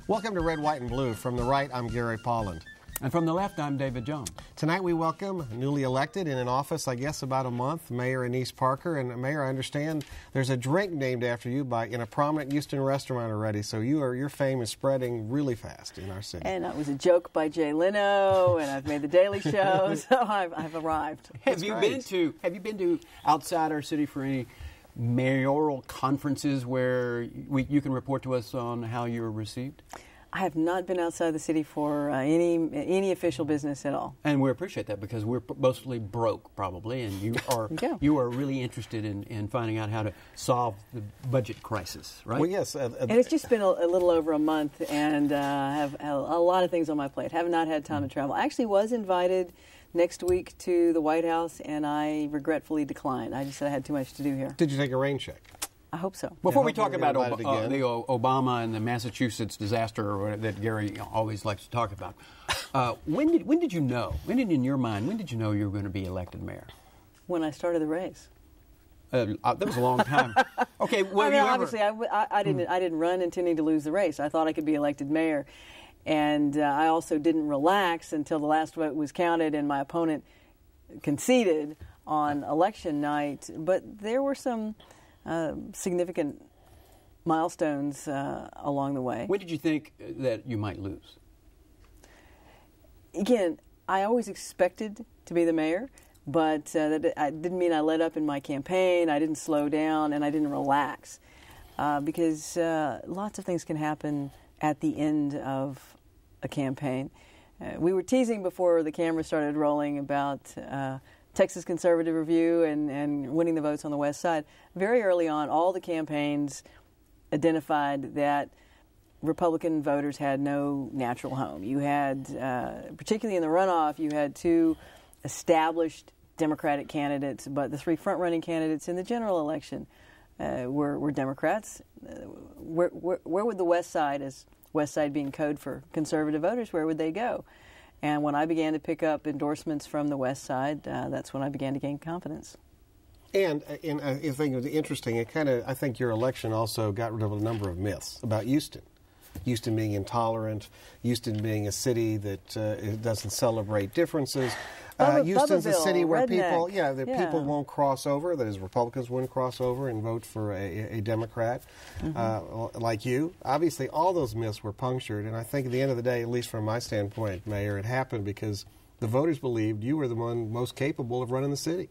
Welcome to Red, White, and Blue. From the right, I'm Gary Polland. And from the left, I'm David Jones. Tonight we welcome newly elected in an office, I guess, about a month, Mayor Annise Parker. And Mayor, I understand there's a drink named after you in a prominent Houston restaurant already. So your fame is spreading really fast in our city. And it was a joke by Jay Leno, and I've made the Daily Show, so I've arrived. Have you been to outside our city for any mayoral conferences where you can report to us on how you were received? I have not been outside the city for any official business at all. And we appreciate that because we're mostly broke, probably, and you are really interested in finding out how to solve the budget crisis, right? Well, yes. And it's just been a little over a month, and I have a lot of things on my plate. Have not had time to travel. I actually was invited next week to the White House, and I regretfully declined. I just said I had too much to do here. Did you take a rain check? I hope so. Before we talk about the Obama and the Massachusetts disaster that Gary always likes to talk about, when did you know? In your mind, when did you know you were going to be elected mayor? When I started the race. That was a long time. Okay, obviously, I didn't run intending to lose the race. I thought I could be elected mayor, and I also didn't relax until the last vote was counted and my opponent conceded on election night. But there were some significant milestones along the way. When did you think that you might lose? Again, I always expected to be the mayor, but that didn't mean I let up in my campaign. I didn't slow down, and I didn't relax because lots of things can happen at the end of a campaign. We were teasing before the camera started rolling about Texas Conservative Review and winning the votes on the West Side. Very early on, all the campaigns identified that Republican voters had no natural home. You had, particularly in the runoff, you had two established Democratic candidates, but the three front-running candidates in the general election were Democrats. Where would the West Side, as West Side being code for conservative voters, where would they go? And when I began to pick up endorsements from the West Side, that's when I began to gain confidence. And I think it was interesting. I think your election also got rid of a number of myths about Houston. Houston being intolerant, Houston being a city that doesn't celebrate differences. Houston's a city where people won't cross over. That is, Republicans wouldn't cross over and vote for a Democrat like you. Obviously, all those myths were punctured, and I think at the end of the day, at least from my standpoint, Mayor, it happened because the voters believed you were the one most capable of running the city.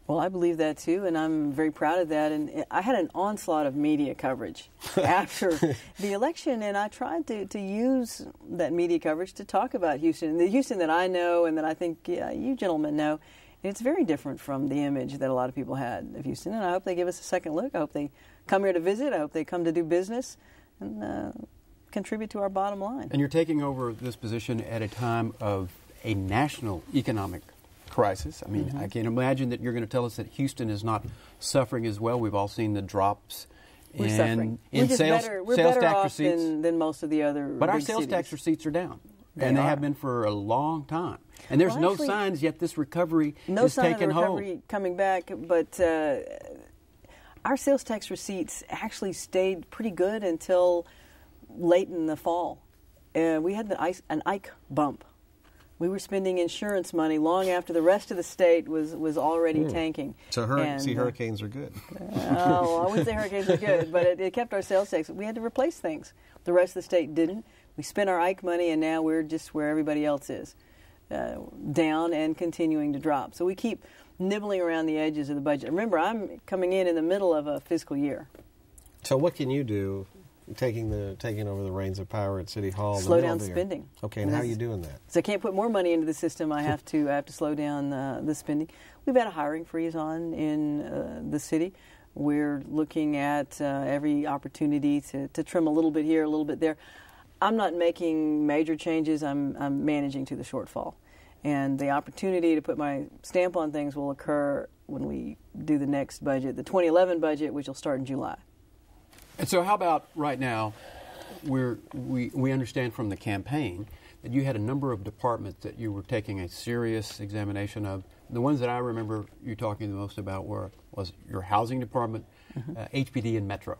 Well, I believe that too, and I'm very proud of that. And I had an onslaught of media coverage after the election, and I tried to use that media coverage to talk about Houston, the Houston that I know and that I think you gentlemen know. And it's very different from the image that a lot of people had of Houston, and I hope they give us a second look. I hope they come here to visit. I hope they come to do business and contribute to our bottom line. And you're taking over this position at a time of a national economic crisis. I mean, I can imagine that you're going to tell us that Houston is not suffering as well. We've all seen the drops We're suffering. in sales tax off receipts. than most of the other But our big sales cities. tax receipts are down. They have been for a long time. And there's no signs yet this recovery is taking hold. No sign of the recovery coming back, but our sales tax receipts actually stayed pretty good until late in the fall. We had an Ike bump. We were spending insurance money long after the rest of the state was already tanking. So hurricanes are good. I wouldn't say hurricanes are good, but it kept our sales tax. We had to replace things. The rest of the state didn't. We spent our Ike money, and now we're just where everybody else is, down and continuing to drop. So we keep nibbling around the edges of the budget. Remember, I'm coming in the middle of a fiscal year. So what can you do? Taking over the reins of power at City Hall. Slow down spending. Okay, and how are you doing that? So I can't put more money into the system. I have to slow down the spending. We've had a hiring freeze on in the city. We're looking at every opportunity to trim a little bit here, a little bit there. I'm not making major changes. I'm managing to the shortfall. And the opportunity to put my stamp on things will occur when we do the next budget, the 2011 budget, which will start in July. And so how about right now, we understand from the campaign that you had a number of departments that you were taking a serious examination of. The ones that I remember you talking the most about was your housing department, HPD, and Metro.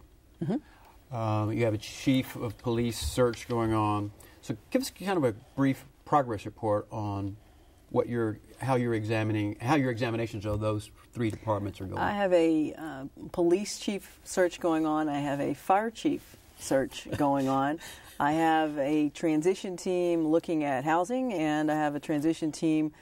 You have a chief of police search going on. So give us kind of a brief progress report on how your examinations of those 3 departments are going. I have a police chief search going on. I have a fire chief search going on. I have a transition team looking at housing, and I have a transition team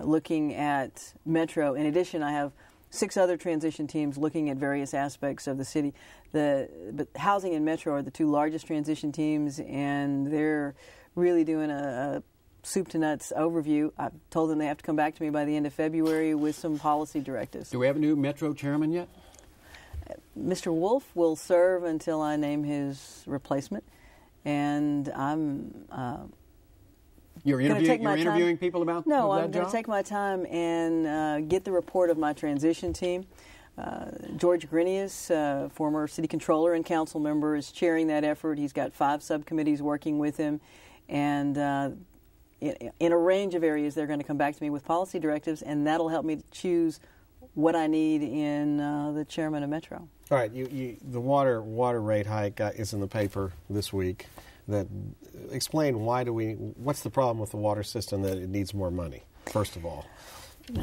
looking at Metro. In addition, I have 6 other transition teams looking at various aspects of the city. But housing and Metro are the 2 largest transition teams, and they're really doing a soup to nuts overview. I've told them they have to come back to me by the end of February with some policy directives. Do we have a new Metro chairman yet? Mr. Wolf will serve until I name his replacement, and I'm You're interviewing people about that job? No, I'm going to take my time and get the report of my transition team. George Grinius, former city controller and council member, is chairing that effort. He's got 5 subcommittees working with him, and in a range of areas they're going to come back to me with policy directives, and that'll help me to choose what I need in the chairman of Metro. All right, the water rate hike is in the paper this week. Explain what's the problem with the water system that it needs more money, first of all?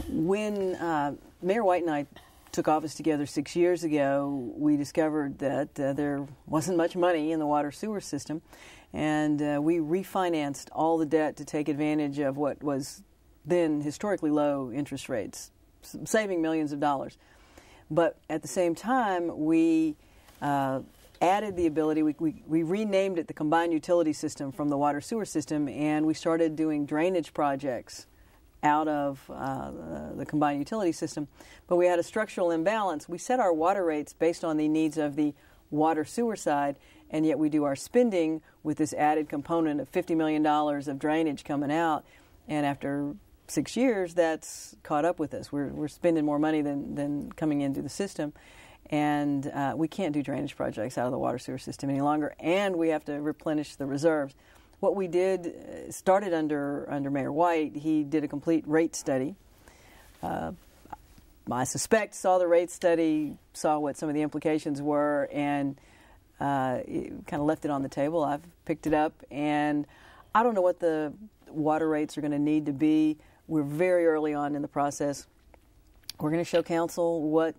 When Mayor White and I took office together 6 years ago, we discovered that there wasn't much money in the water sewer system, and we refinanced all the debt to take advantage of what was then historically low interest rates, saving millions of dollars. But at the same time, we added the ability, we renamed it the combined utility system from the water sewer system, and we started doing drainage projects out of the combined utility system. But we had a structural imbalance. We set our water rates based on the needs of the water sewer side, and yet we do our spending with this added component of $50 million of drainage coming out, and after 6 years, that's caught up with us. We're spending more money than coming into the system, and we can't do drainage projects out of the water sewer system any longer, and we have to replenish the reserves. What we did started under Mayor White. He did a complete rate study. I suspect saw the rate study, saw what some of the implications were, and kind of left it on the table. I've picked it up, and I don't know what the water rates are going to need to be. We're very early on in the process. We're going to show council what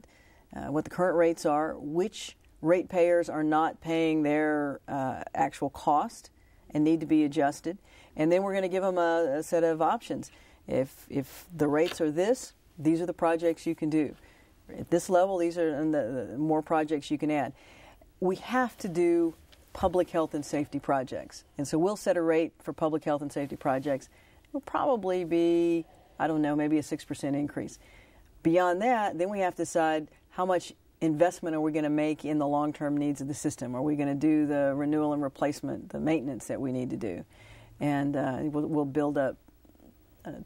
the current rates are, which ratepayers are not paying their actual cost and need to be adjusted, and then we're going to give them a set of options. If the rates are this, these are the projects you can do. At this level, these are the more projects you can add. We have to do public health and safety projects, and so we'll set a rate for public health and safety projects. It'll probably be, I don't know, maybe a 6% increase. Beyond that, then we have to decide how much investment are we going to make in the long-term needs of the system. Are we going to do the renewal and replacement, the maintenance that we need to do? And we'll build up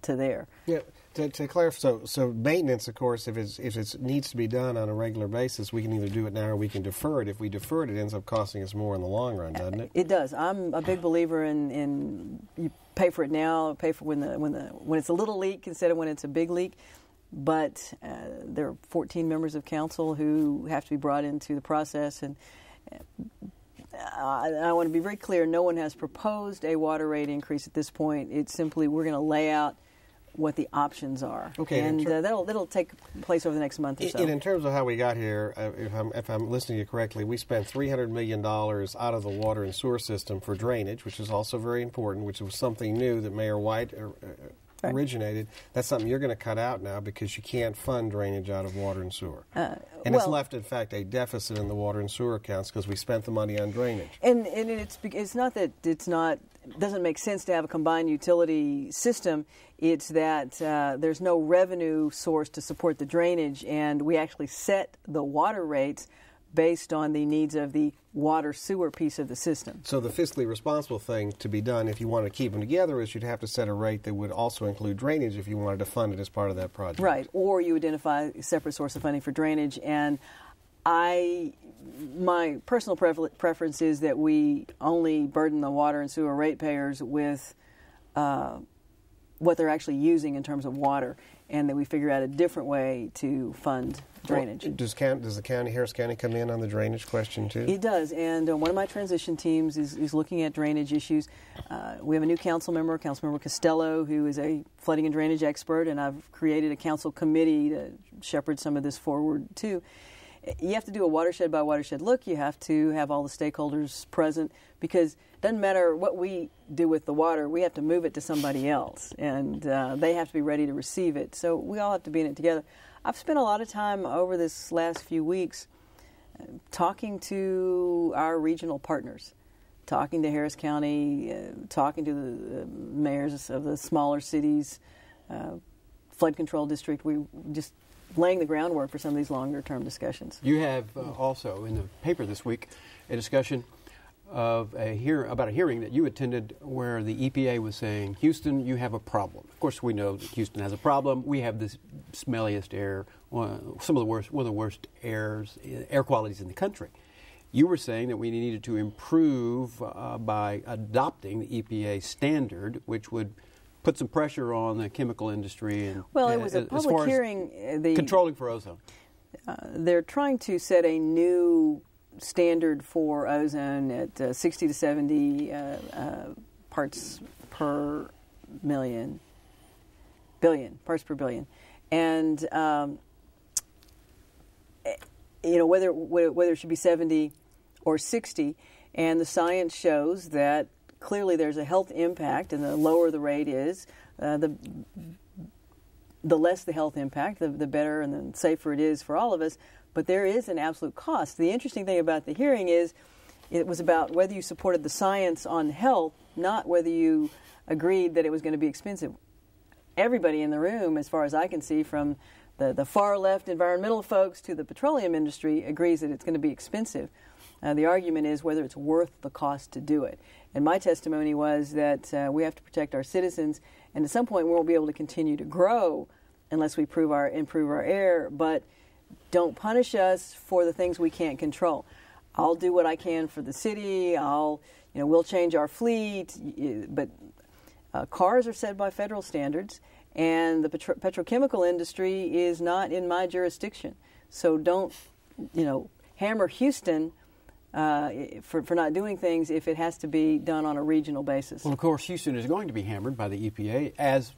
to there. Yeah, to clarify, so maintenance, of course, if it needs to be done on a regular basis, we can either do it now or we can defer it. If we defer it, it ends up costing us more in the long run, doesn't it? It does. I'm a big believer in you pay for it now, pay for when it's a little leak instead of when it's a big leak. But there are 14 members of council who have to be brought into the process, and I want to be very clear, no one has proposed a water rate increase at this point. It's simply we're going to lay out what the options are. Okay, and that'll take place over the next month or so. And in terms of how we got here, if I'm listening to you correctly, we spent $300 million out of the water and sewer system for drainage, which is also very important, which was something new that Mayor White originated. That's something you're going to cut out now because you can't fund drainage out of water and sewer. It's left, in fact, a deficit in the water and sewer accounts because we spent the money on drainage. And it's not that it doesn't make sense to have a combined utility system. It's that there's no revenue source to support the drainage, and we actually set the water rates based on the needs of the water sewer piece of the system. So the fiscally responsible thing to be done if you want to keep them together is you'd have to set a rate that would also include drainage if you wanted to fund it as part of that project. Right, or you identify a separate source of funding for drainage. And my personal preference is that we only burden the water and sewer ratepayers with what they're actually using in terms of water, and that we figure out a different way to fund drainage. Well, does the county, Harris County, come in on the drainage question too? It does, and one of my transition teams is looking at drainage issues. We have a new Councilmember Costello, who is a flooding and drainage expert, and I've created a council committee to shepherd some of this forward too. You have to do a watershed by watershed look. You have to have all the stakeholders present, because it doesn't matter what we do with the water, we have to move it to somebody else, and they have to be ready to receive it. So we all have to be in it together. I've spent a lot of time over this last few weeks talking to our regional partners, talking to Harris County, talking to the mayors of the smaller cities, flood control district. We just laying the groundwork for some of these longer-term discussions. You have also in the paper this week a discussion of about a hearing that you attended where the EPA was saying, Houston, you have a problem. Of course, we know that Houston has a problem. We have the smelliest air, one of the worst air qualities in the country. You were saying that we needed to improve by adopting the EPA standard, which would put some pressure on the chemical industry. And well, it was a public hearing. Controlling for ozone. They're trying to set a new standard for ozone at 60 to 70 parts per billion, parts per billion. And, whether it should be 70 or 60, and the science shows that clearly there's a health impact, and the lower the rate is, the less the health impact, the better and the safer it is for all of us. But there is an absolute cost. The interesting thing about the hearing is it was about whether you supported the science on health, not whether you agreed that it was going to be expensive. Everybody in the room, as far as I can see, from the far left environmental folks to the petroleum industry, agrees that it's going to be expensive. The argument is whether it's worth the cost to do it. And my testimony was that we have to protect our citizens, and at some point we won't be able to continue to grow unless we improve our air, but don't punish us for the things we can't control. I'll do what I can for the city. We'll change our fleet, but cars are set by federal standards, and the petrochemical industry is not in my jurisdiction. So don't, hammer Houston for not doing things if it has to be done on a regional basis. Well, of course, Houston is going to be hammered by the EPA, as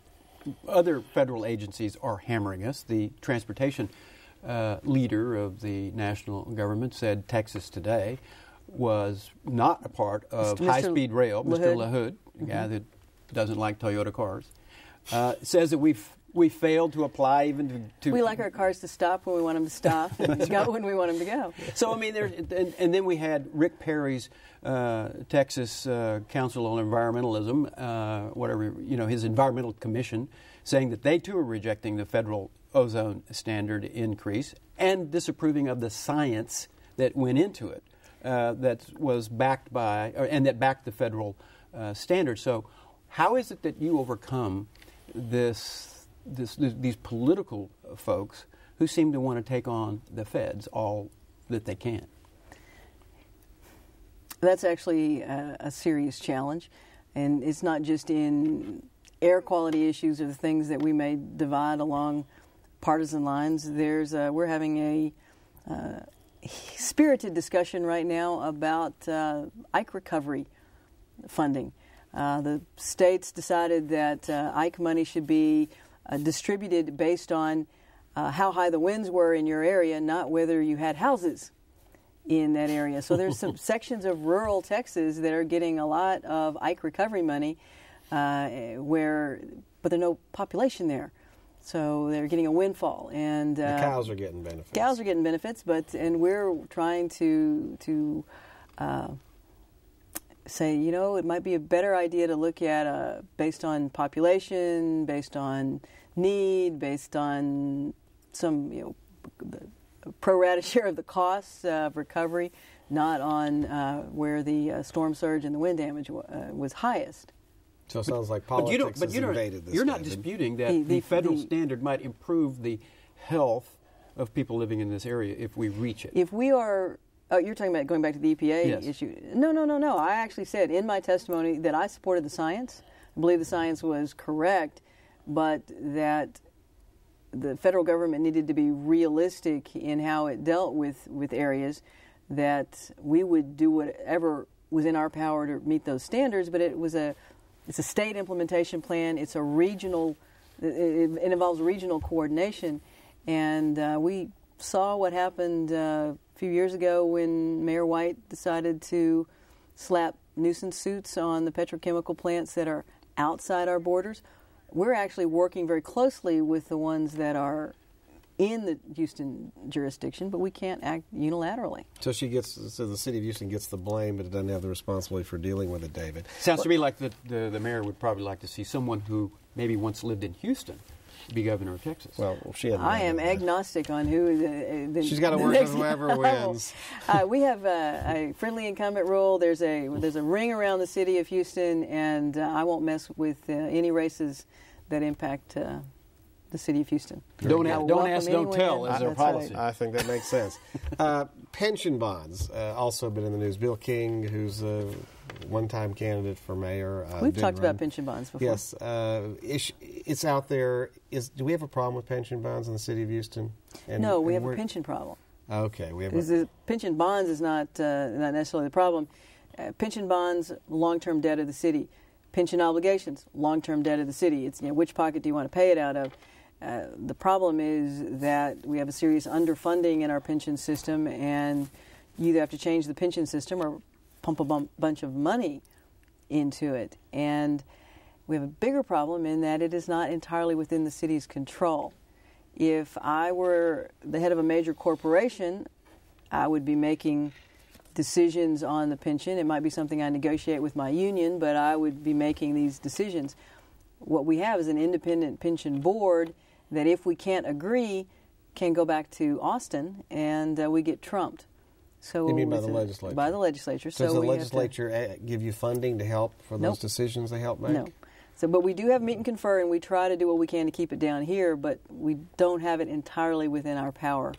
other federal agencies are hammering us. The transportation leader of the national government said Texas today was not a part of high-speed rail. Mr. LaHood, a guy that doesn't like Toyota cars, says that we failed to apply even to... We like our cars to stop when we want them to stop and go when we want them to go. So, I mean, and then we had Rick Perry's Texas Council on Environmentalism, his environmental commission, saying that they too are rejecting the federal ozone standard increase and disapproving of the science that went into it, that was backed by, and that backed the federal standard. So how is it that you overcome these political folks who seem to want to take on the feds all that they can? That's actually a serious challenge, and it's not just in air quality issues or the things that we may divide along partisan lines. We're having a spirited discussion right now about Ike recovery funding. The states decided that Ike money should be distributed based on how high the winds were in your area, not whether you had houses in that area. So there's some sections of rural Texas that are getting a lot of Ike recovery money, but there's no population there. So they're getting a windfall, and the cows are getting benefits. Cows are getting benefits, and we're trying to say, it might be a better idea to look at based on population, based on need, based on some the pro rata share of the costs of recovery, not on where the storm surge and the wind damage was highest. So it sounds like politics has invaded this. You're not disputing that the federal standard might improve the health of people living in this area if we reach it. If we are, you're talking about going back to the EPA issue. No. I actually said in my testimony that I supported the science. I believe the science was correct, but that the federal government needed to be realistic in how it dealt with areas, that we would do whatever was in our power to meet those standards, but it's a state implementation plan. It's a regional, it involves regional coordination, and we saw what happened a few years ago when Mayor White decided to slap nuisance suits on the petrochemical plants that are outside our borders. We're actually working very closely with the ones that are in the Houston jurisdiction, but we can't act unilaterally. So the city of Houston gets the blame, but it doesn't have the responsibility for dealing with it, David. Sounds to me like the mayor would probably like to see someone who maybe once lived in Houston be governor of Texas. Well, she hasn't. I am agnostic on who she's got to work with whoever wins. We have a friendly incumbent rule. There's a ring around the city of Houston, and I won't mess with any races that impact the city of Houston. Don't ask, don't tell is their policy. Right. I think that makes sense. Pension bonds also been in the news. Bill King, who's a one-time candidate for mayor. We've talked about pension bonds before. Yes. It's out there. Do we have a problem with pension bonds in the city of Houston? No, we have a pension problem. Okay. Pension bonds is not necessarily the problem. Pension bonds, long-term debt of the city. Pension obligations, long-term debt of the city. It's which pocket do you want to pay it out of? The problem is that we have a serious underfunding in our pension system, and you either have to change the pension system or pump a bunch of money into it. And we have a bigger problem in that it is not entirely within the city's control. If I were the head of a major corporation, I would be making decisions on the pension. It might be something I negotiate with my union, but I would be making these decisions. What we have is an independent pension board that, if we can't agree, can go back to Austin, and we get trumped. So you mean by the legislature? By the legislature. Does the legislature give you funding to help for those decisions they help make? No. But we do have meet and confer, and we try to do what we can to keep it down here, but we don't have it entirely within our power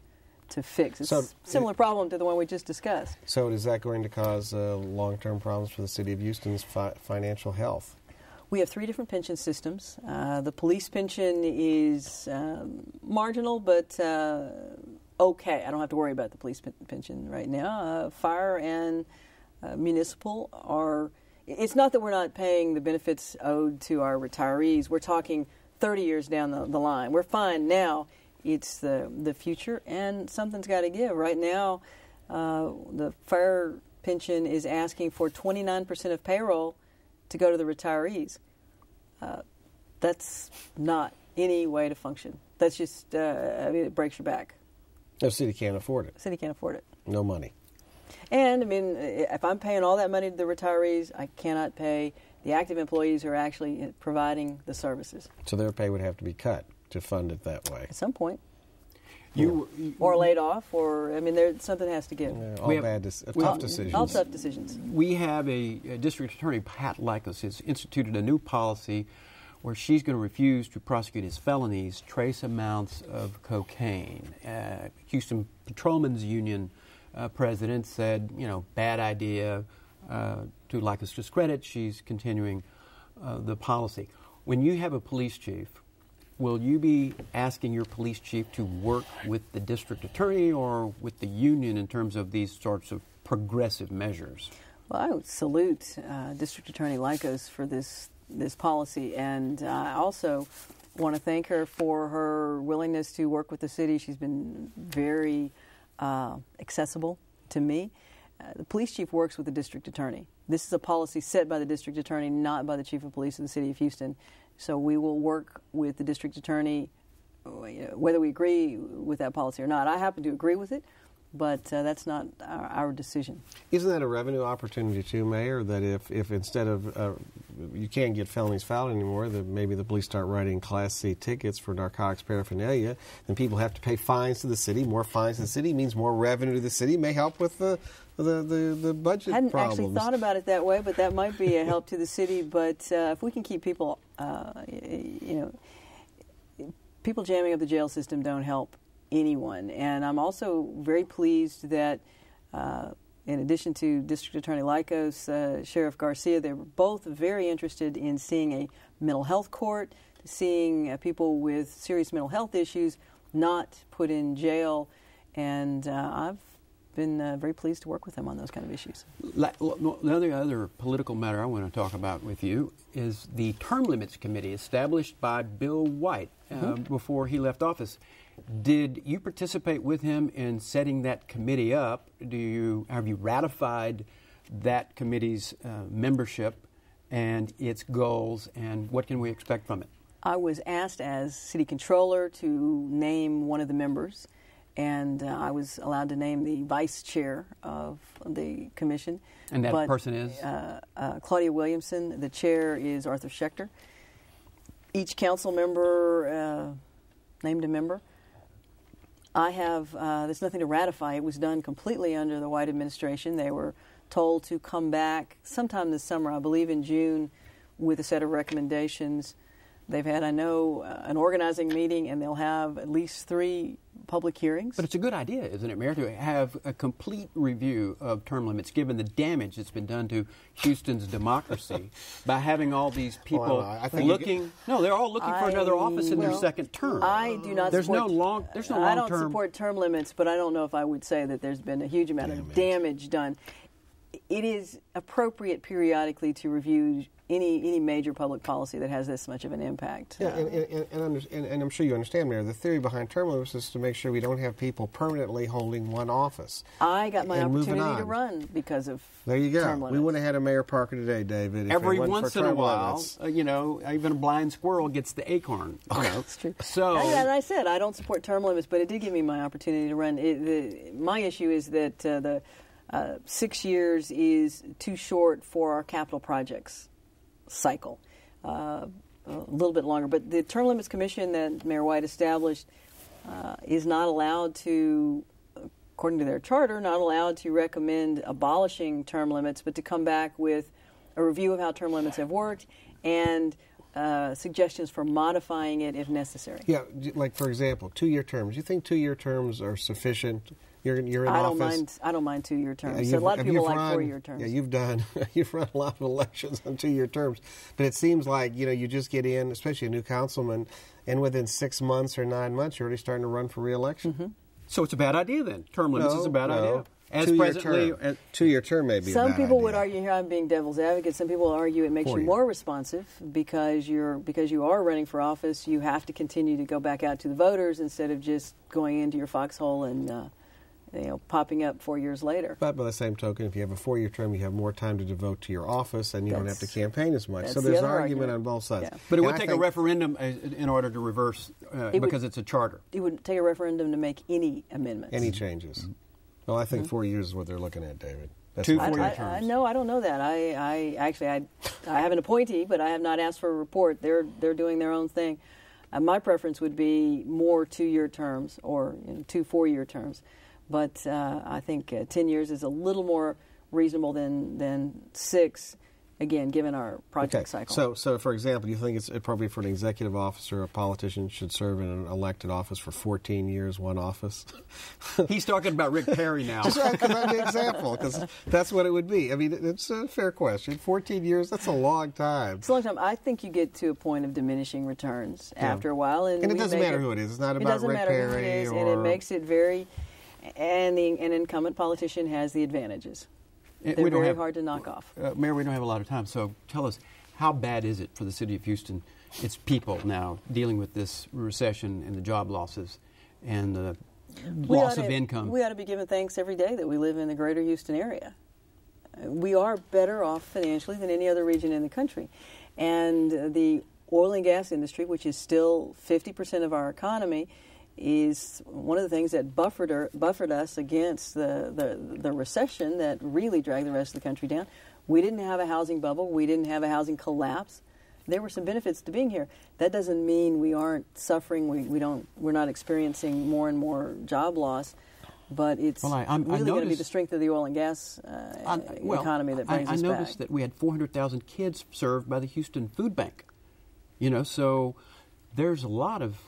to fix. It's a similar problem to the one we just discussed. So is that going to cause long-term problems for the city of Houston's financial health? We have 3 different pension systems. The police pension is marginal, but okay. I don't have to worry about the police pension right now. Fire and municipal are... It's not that we're not paying the benefits owed to our retirees. We're talking 30 years down the line. We're fine now. It's the future, and something's got to give. Right now, the fire pension is asking for 29% of payroll to go to the retirees. That's not any way to function. That's just, it breaks your back. The city can't afford it. The city can't afford it. No money. And, if I'm paying all that money to the retirees, I cannot pay the active employees who are actually providing the services. So their pay would have to be cut to fund it that way. At some point. Or laid off, or, something has to give. Tough decisions. All tough decisions. We have a district attorney, Pat Lycos, has instituted a new policy where she's going to refuse to prosecute as felonies trace amounts of cocaine. Houston Patrolmen's Union president said, bad idea. To Lycos' discredit, she's continuing the policy. When you have a police chief, will you be asking your police chief to work with the district attorney or with the union in terms of these sorts of progressive measures? Well, I would salute District Attorney Lycos for this policy, and I also want to thank her for her willingness to work with the city. She's been very accessible to me. The police chief works with the district attorney. This is a policy set by the district attorney, not by the chief of police of the city of Houston. So we will work with the district attorney, whether we agree with that policy or not. I happen to agree with it, but that's not our decision. Isn't that a revenue opportunity too, Mayor, that if instead of you can't get felonies filed anymore, that maybe the police start writing Class C tickets for narcotics paraphernalia, then people have to pay fines to the city. More fines to the city means more revenue to the city, may help with the budget I hadn't problems. actually thought about it that way, but that might be a help to the city. But if we can keep people, people jamming up the jail system don't help anyone. And I'm also very pleased that in addition to District Attorney Lycos, Sheriff Garcia, they were both very interested in seeing a mental health court, seeing people with serious mental health issues not put in jail, and I've been very pleased to work with them on those kind of issues. The other political matter I want to talk about with you is the Term Limits Committee established by Bill White before he left office. Did you participate with him in setting that committee up? Have you ratified that committee's membership and its goals, and what can we expect from it? I was asked as city controller to name one of the members, and I was allowed to name the vice chair of the commission. And that person is? Claudia Williamson. The chair is Arthur Schechter. Each council member named a member. I have, there's nothing to ratify. It was done completely under the White administration. They were told to come back sometime this summer, I believe in June, with a set of recommendations. They've had, I know, an organizing meeting, and they'll have at least 3 public hearings. But it's a good idea, isn't it, Mayor, to have a complete review of term limits, given the damage that's been done to Houston's democracy by having all these people looking. No, they're all looking for another office in their second term. I do not. There's support, no long. There's no long I don't term. support term limits, but I don't know if I would say that there's been a huge amount of damage done. It is appropriate periodically to review any major public policy that has this much of an impact. Yeah, and I'm sure you understand, Mayor, the theory behind term limits is to make sure we don't have people permanently holding one office. I got my opportunity to run because of there you go. term limits. We wouldn't have had a Mayor Parker today, David. Every once in a while, even a blind squirrel gets the acorn. That's true. So, and I said I don't support term limits, but it did give me my opportunity to run. My issue is that the 6 years is too short for our capital projects cycle. A little bit longer. But the Term Limits Commission that Mayor White established is not allowed to, according to their charter, not allowed to recommend abolishing term limits, but to come back with a review of how term limits have worked and suggestions for modifying it if necessary. Yeah, like for example, 2-year terms. You think 2-year terms are sufficient? You're in office. I don't mind 2-year terms. So a lot of people like 4-year terms. Yeah, you've run a lot of elections on 2-year terms, but it seems like you just get in, especially a new councilman, and within 6 months or 9 months, you're already starting to run for re-election. Mm-hmm. So it's a bad idea then. Term limits is a bad idea. As 2-year term may be a bad idea. Some people would argue, here I'm being devil's advocate, some people argue it makes you more responsive because you are running for office. You have to continue to go back out to the voters instead of just going into your foxhole and popping up 4 years later. But by the same token, if you have a 4-year term, you have more time to devote to your office, and you don't have to campaign as much. So there's an argument on both sides. Yeah. But it would take a referendum in order to reverse, because it's a charter. It would take a referendum to make any amendments. Any changes. Mm-hmm. Well, I think 4 years is what they're looking at, David. That's 2 4-year terms. No, I don't know that. I have an appointee, but I have not asked for a report. They're doing their own thing. My preference would be more 2-year terms or 2 4-year terms. But I think 10 years is a little more reasonable than 6, again, given our project cycle. So, for example, you think it's appropriate for an executive officer, a politician should serve in an elected office for 14 years, one office? He's talking about Rick Perry now. Just because I'm an example, because that's what it would be. I mean, it's a fair question. 14 years, that's a long time. It's a long time. I think you get to a point of diminishing returns after a while. And it doesn't matter who it is. It's not about Rick Perry. Who it is, and it makes it very... And an incumbent politician has the advantages. They're very hard to knock off. Mayor, we don't have a lot of time, so tell us, how bad is it for the city of Houston, its people now, dealing with this recession and the job losses and the loss of income? We ought to be giving thanks every day that we live in the greater Houston area. We are better off financially than any other region in the country. And the oil and gas industry, which is still 50% of our economy, is one of the things that buffered us against the recession that really dragged the rest of the country down. We didn't have a housing bubble. We didn't have a housing collapse. There were some benefits to being here. That doesn't mean we aren't suffering. We're not experiencing more and more job loss. But it's really going to be the strength of the oil and gas economy that brings us back. I noticed that we had 400,000 kids served by the Houston Food Bank. So there's a lot of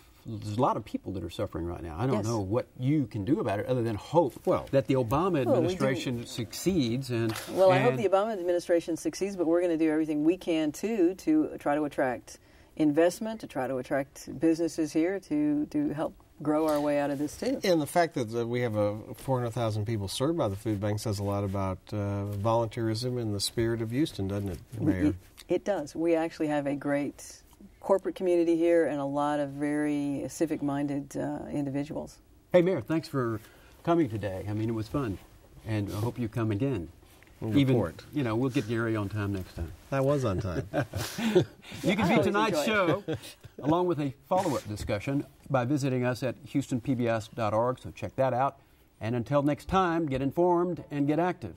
people that are suffering right now. I don't know what you can do about it other than hope that the Obama administration succeeds. I hope the Obama administration succeeds, but we're going to do everything we can, too, to try to attract investment to try to attract businesses here to help grow our way out of this too. And the fact that we have 400,000 people served by the food bank says a lot about volunteerism and the spirit of Houston, doesn't it, Mayor? It does. We actually have a great corporate community here and a lot of very civic-minded individuals. Hey, Mayor, thanks for coming today. I mean, it was fun, and I hope you come again. Report. Even, we'll get Gary on time next time. I was on time. You can view tonight's show along with a follow-up discussion by visiting us at HoustonPBS.org, so check that out. And until next time, get informed and get active.